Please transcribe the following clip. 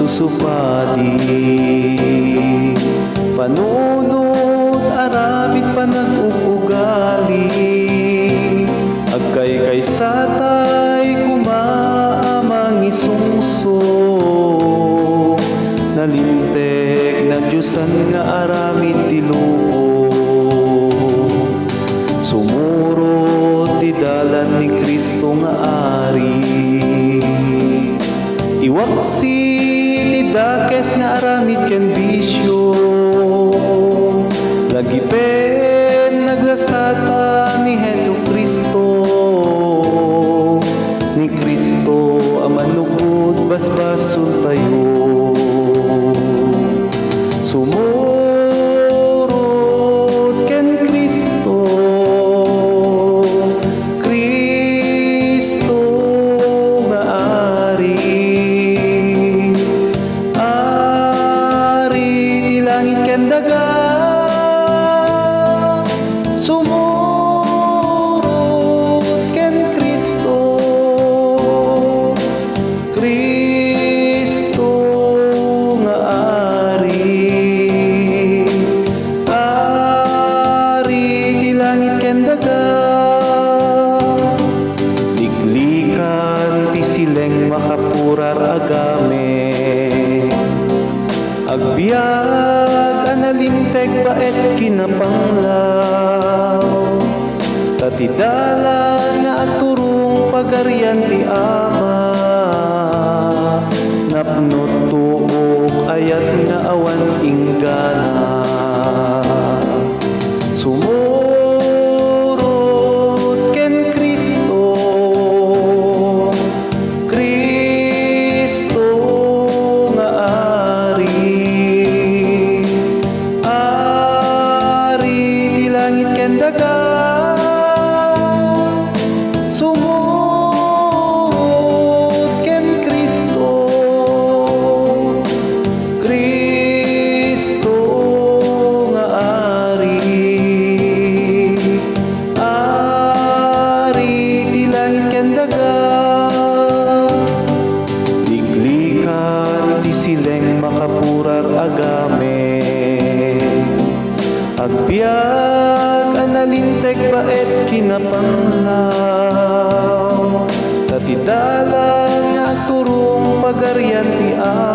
magsusupadi. Panunot aramid pa nag-uugali, agkay kay satay kumaamang isuso. Nalintek na Diyosan nga aramid tiluo, sumurot ti dalan ni Kristo nga ari. Iwaksi ti dakes nga aramid ken bisyo, lagi pen naglasata ni Jesucristo. Ni Kristo amanugod basbason tayo, sumurot ken Kristo. Kristo nga ari, ari ti langit ken daga, sumurot ken Kristo. Kristo nga ari, ari ti langit ken daga. Liglikan ti sileng makapurar agame, agbiag analinteg baet kinapanglaw. Tatidalan nga agturong pagarian ti Ama, napnot tuok ayat nga awan inggana. Sumurot ken Kristo. Kristo nga ari, ari ti langit ken daga, sumurot ken Kristo. Kristo nga ari, ari ti langit ken daga. Liglikan ti sileng makapurar agame, agbiag analinteg baet kinapanglaw. Tatidalan nga agturong pagarian ti Ama,